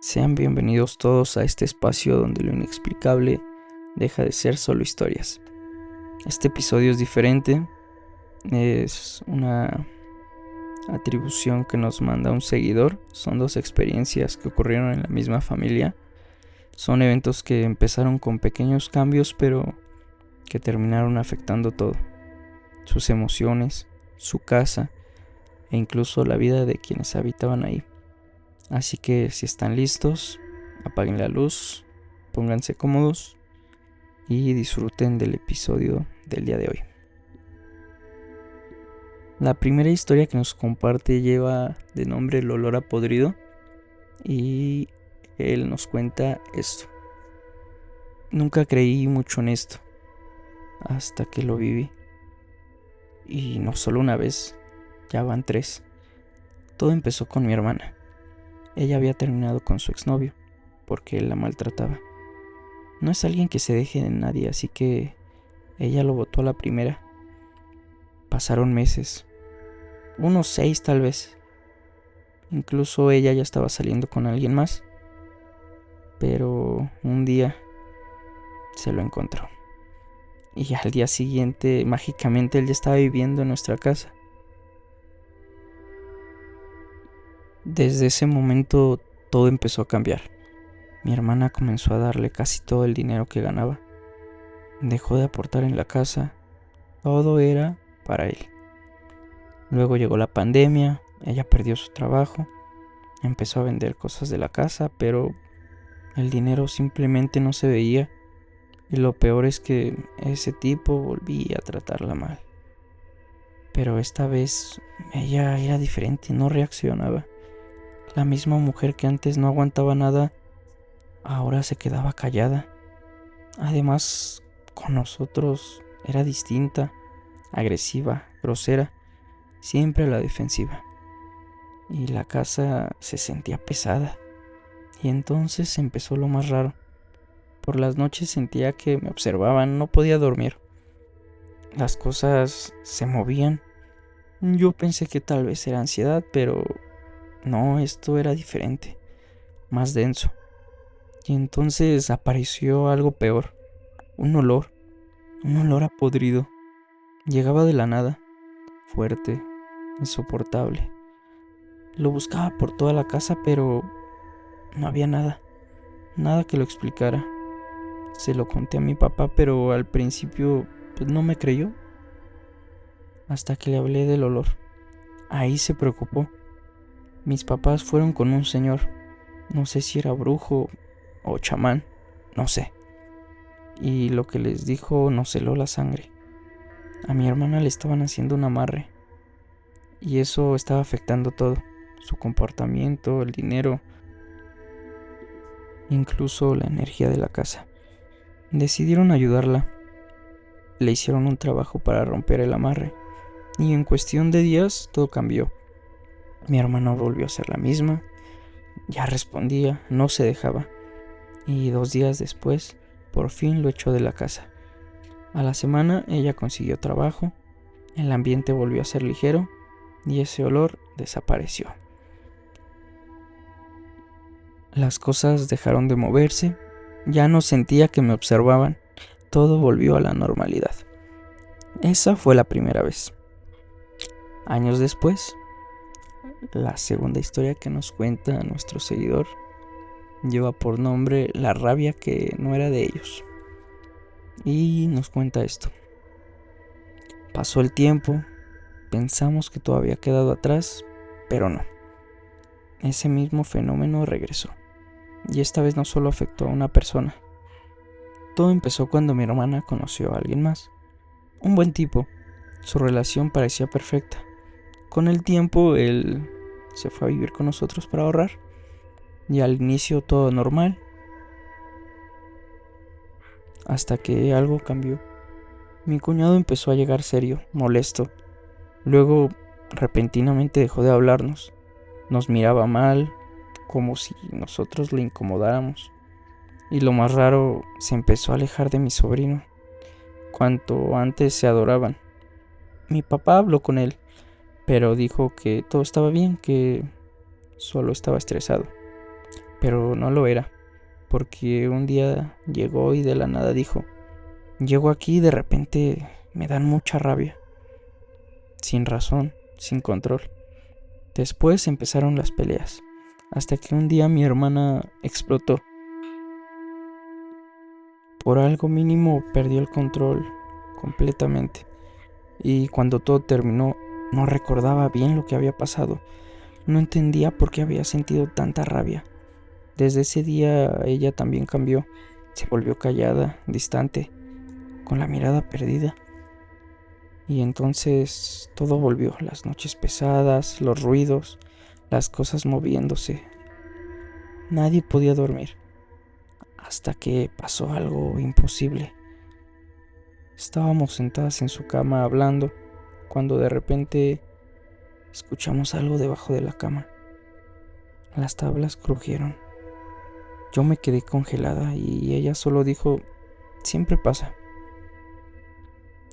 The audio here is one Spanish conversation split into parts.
Sean bienvenidos todos a este espacio donde lo inexplicable deja de ser solo historias. Este episodio es diferente, es una atribución que nos manda un seguidor. Son dos experiencias que ocurrieron en la misma familia. Son eventos que empezaron con pequeños cambios, pero que terminaron afectando todo. Sus emociones, su casa e incluso la vida de quienes habitaban ahí. Así que si están listos, apaguen la luz, pónganse cómodos y disfruten del episodio del día de hoy. La primera historia que nos comparte lleva de nombre El olor a podrido y él nos cuenta esto. Nunca creí mucho en esto hasta que lo viví. Y no solo una vez, ya van 3. Todo empezó con mi hermana. Ella había terminado con su exnovio porque él la maltrataba. No es alguien que se deje de nadie, así que ella lo botó a la primera. Pasaron meses, unos 6 tal vez. Incluso ella ya estaba saliendo con alguien más. Pero un día se lo encontró. Y al día siguiente, mágicamente, él ya estaba viviendo en nuestra casa. Desde ese momento todo empezó a cambiar. Mi hermana comenzó a darle casi todo el dinero que ganaba. Dejó de aportar en la casa. Todo era para él. Luego llegó la pandemia, ella perdió su trabajo, empezó a vender cosas de la casa, pero el dinero simplemente no se veía. Y lo peor es que ese tipo volvía a tratarla mal. Pero esta vez ella era diferente, no reaccionaba. La misma mujer que antes no aguantaba nada, ahora se quedaba callada. Además, con nosotros era distinta, agresiva, grosera, siempre a la defensiva. Y la casa se sentía pesada. Y entonces empezó lo más raro. Por las noches sentía que me observaban, no podía dormir. Las cosas se movían. Yo pensé que tal vez era ansiedad, pero no, esto era diferente, más denso. Y entonces apareció algo peor, un olor a podrido. Llegaba de la nada, fuerte, insoportable. Lo buscaba por toda la casa, pero no había nada que lo explicara. Se lo conté a mi papá, pero al principio pues no me creyó. Hasta que le hablé del olor. Ahí se preocupó. Mis papás fueron con un señor. No sé si era brujo o chamán, no sé. Y lo que les dijo nos heló la sangre. A mi hermana le estaban haciendo un amarre. Y eso estaba afectando todo. Su comportamiento, el dinero, incluso la energía de la casa. Decidieron ayudarla. Le hicieron un trabajo para romper el amarre. Y en cuestión de días todo cambió. Mi hermana volvió a ser la misma. Ya respondía, no se dejaba. Y 2 días después, por fin lo echó de la casa. A la semana ella consiguió trabajo, el ambiente volvió a ser ligero y ese olor desapareció. Las cosas dejaron de moverse, ya no sentía que me observaban, todo volvió a la normalidad. Esa fue la primera vez. Años después, la segunda historia que nos cuenta nuestro seguidor lleva por nombre La rabia que no era de ellos. Y nos cuenta esto. Pasó el tiempo, pensamos que todo había quedado atrás, pero no. Ese mismo fenómeno regresó. Y esta vez no solo afectó a una persona. Todo empezó cuando mi hermana conoció a alguien más. Un buen tipo. Su relación parecía perfecta. Con el tiempo él se fue a vivir con nosotros para ahorrar. Y al inicio todo normal. Hasta que algo cambió. Mi cuñado empezó a llegar serio, molesto. Luego, repentinamente dejó de hablarnos. Nos miraba mal, como si nosotros le incomodáramos. Y lo más raro, se empezó a alejar de mi sobrino. Cuanto antes se adoraban. Mi papá habló con él, pero dijo que todo estaba bien, que solo estaba estresado. pero no lo era, porque un día llegó y de la nada dijo: llego aquí y de repente me dan mucha rabia, sin razón, sin control. Después empezaron las peleas, hasta que un día mi hermana explotó. Por algo mínimo perdió el control completamente, y cuando todo terminó no recordaba bien lo que había pasado. No entendía por qué había sentido tanta rabia. Desde ese día ella también cambió, se volvió callada, distante, con la mirada perdida. Y entonces todo volvió, las noches pesadas, los ruidos, las cosas moviéndose. Nadie podía dormir, hasta que pasó algo imposible. Estábamos sentadas en su cama hablando, cuando de repente escuchamos algo debajo de la cama. Las tablas crujieron. Yo me quedé congelada y ella solo dijo: siempre pasa.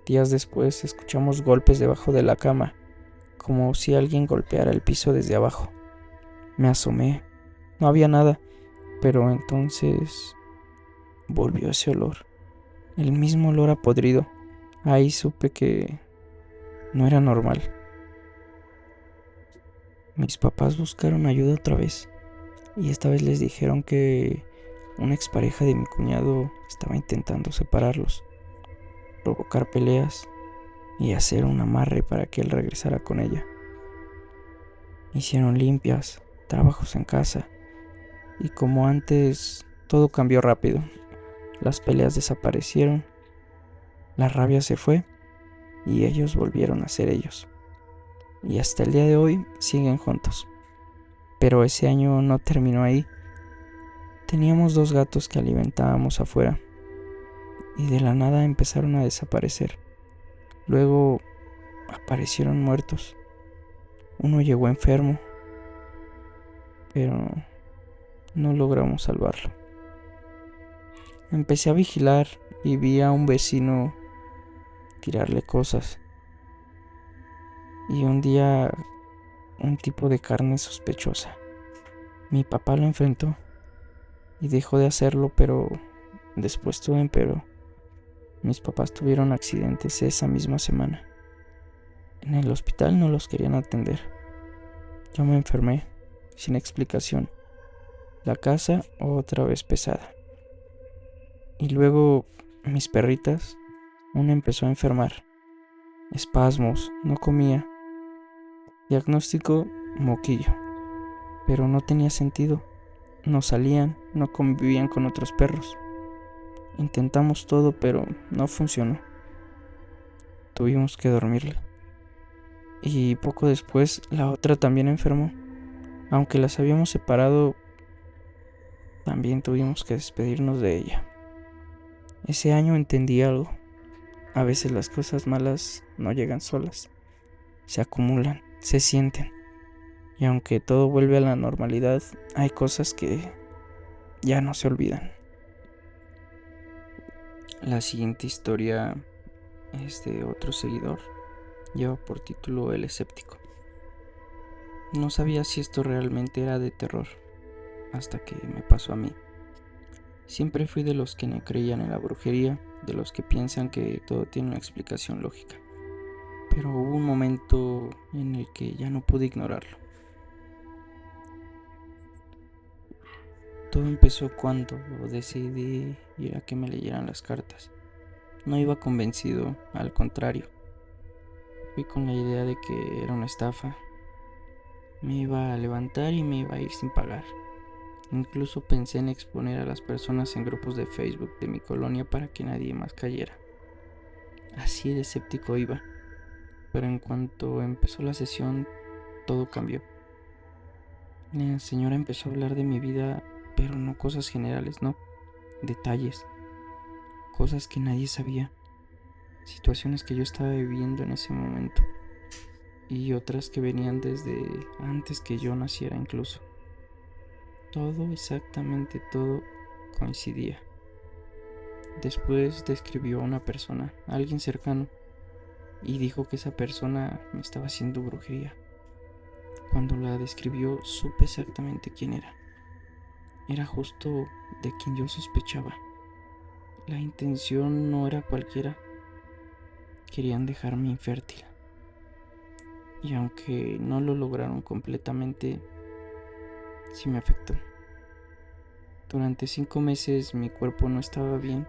Días después escuchamos golpes debajo de la cama, como si alguien golpeara el piso desde abajo. Me asomé. No había nada, pero entonces volvió ese olor, el mismo olor a podrido. Ahí supe que no era normal. Mis papás buscaron ayuda otra vez, y esta vez les dijeron que una expareja de mi cuñado estaba intentando separarlos, provocar peleas y hacer un amarre para que él regresara con ella. Hicieron limpias, trabajos en casa, y como antes, todo cambió rápido. Las peleas desaparecieron, la rabia se fue y ellos volvieron a ser ellos. Y hasta el día de hoy siguen juntos. Pero ese año no terminó ahí. Teníamos 2 gatos que alimentábamos afuera y de la nada empezaron a desaparecer. Luego aparecieron muertos. Uno llegó enfermo, pero no logramos salvarlo. Empecé a vigilar y vi a un vecino tirarle cosas. Y un día un tipo de carne sospechosa. Mi papá lo enfrentó y dejó de hacerlo, pero después todo empeoró. Mis papás tuvieron accidentes esa misma semana. En el hospital no los querían atender. Yo me enfermé, sin explicación. La casa otra vez pesada. Y luego mis perritas, una empezó a enfermar. Espasmos, no comía. Diagnóstico: moquillo. Pero no tenía sentido. No salían, no convivían con otros perros. Intentamos todo, pero no funcionó. Tuvimos que dormirla. Y poco después la otra también enfermó. Aunque las habíamos separado, también tuvimos que despedirnos de ella. Ese año entendí algo. A veces las cosas malas no llegan solas. Se acumulan, se sienten. Y aunque todo vuelve a la normalidad, hay cosas que ya no se olvidan. La siguiente historia es de otro seguidor. Lleva por título El Escéptico. No sabía si esto realmente era de terror, hasta que me pasó a mí. Siempre fui de los que no creían en la brujería, de los que piensan que todo tiene una explicación lógica. Pero hubo un momento en el que ya no pude ignorarlo. Todo empezó cuando decidí ir a que me leyeran las cartas. No iba convencido, al contrario. Fui con la idea de que era una estafa. Me iba a levantar y me iba a ir sin pagar. Incluso pensé en exponer a las personas en grupos de Facebook de mi colonia para que nadie más cayera. Así de escéptico iba. Pero en cuanto empezó la sesión, todo cambió. La señora empezó a hablar de mi vida, pero no cosas generales, no, detalles, cosas que nadie sabía, situaciones que yo estaba viviendo en ese momento y otras que venían desde antes que yo naciera incluso. Todo, exactamente todo, coincidía. Después describió a una persona, a alguien cercano, y dijo que esa persona me estaba haciendo brujería. Cuando la describió, supe exactamente quién era. era justo de quien yo sospechaba. La intención no era cualquiera. Querían dejarme infértil. Y aunque no lo lograron completamente, sí me afectó. Durante 5 meses mi cuerpo no estaba bien,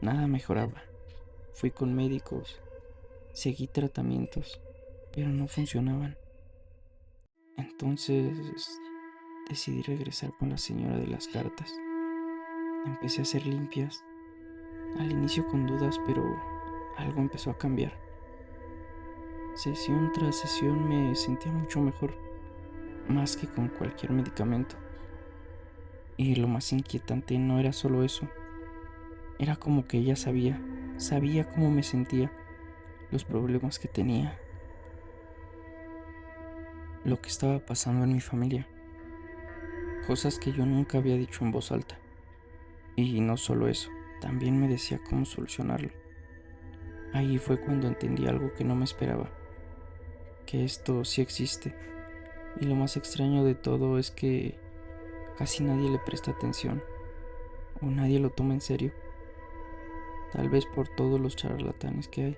nada mejoraba. Fui con médicos, seguí tratamientos, pero no funcionaban. Entonces decidí regresar con la señora de las cartas. Empecé a hacer limpias, al inicio con dudas, pero algo empezó a cambiar. Sesión tras sesión me sentía mucho mejor, más que con cualquier medicamento. Y lo más inquietante no era solo eso, era como que ella sabía cómo me sentía, los problemas que tenía, lo que estaba pasando en mi familia, cosas que yo nunca había dicho en voz alta. Y no solo eso, también me decía cómo solucionarlo. Ahí fue cuando entendí algo que no me esperaba, que esto sí existe. Y lo más extraño de todo es que casi nadie le presta atención o nadie lo toma en serio, tal vez por todos los charlatanes que hay.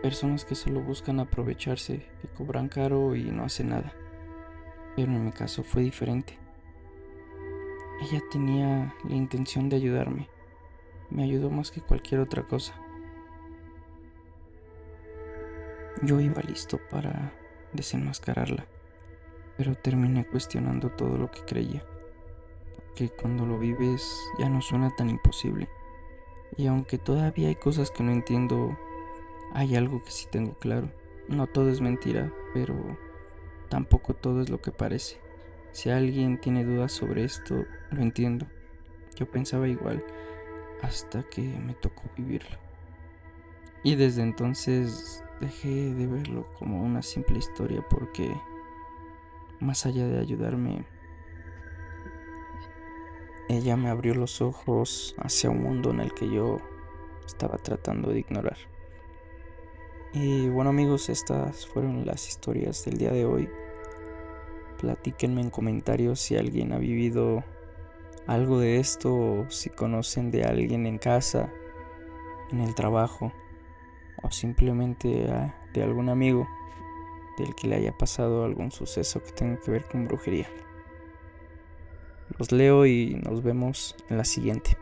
Personas que solo buscan aprovecharse, que cobran caro y no hacen nada. Pero en mi caso fue diferente. Ella tenía la intención de ayudarme. Me ayudó más que cualquier otra cosa. Yo iba listo para desenmascararla, pero terminé cuestionando todo lo que creía, que cuando lo vives ya no suena tan imposible. Y aunque todavía hay cosas que no entiendo, hay algo que sí tengo claro. No todo es mentira, pero tampoco todo es lo que parece. Si alguien tiene dudas sobre esto, lo entiendo. Yo pensaba igual hasta que me tocó vivirlo. Y desde entonces dejé de verlo como una simple historia porque, más allá de ayudarme, ella me abrió los ojos hacia un mundo en el que yo estaba tratando de ignorar. Y bueno amigos, estas fueron las historias del día de hoy. Platíquenme en comentarios si alguien ha vivido algo de esto o si conocen de alguien en casa, en el trabajo o simplemente de algún amigo del que le haya pasado algún suceso que tenga que ver con brujería. Los leo y nos vemos en la siguiente.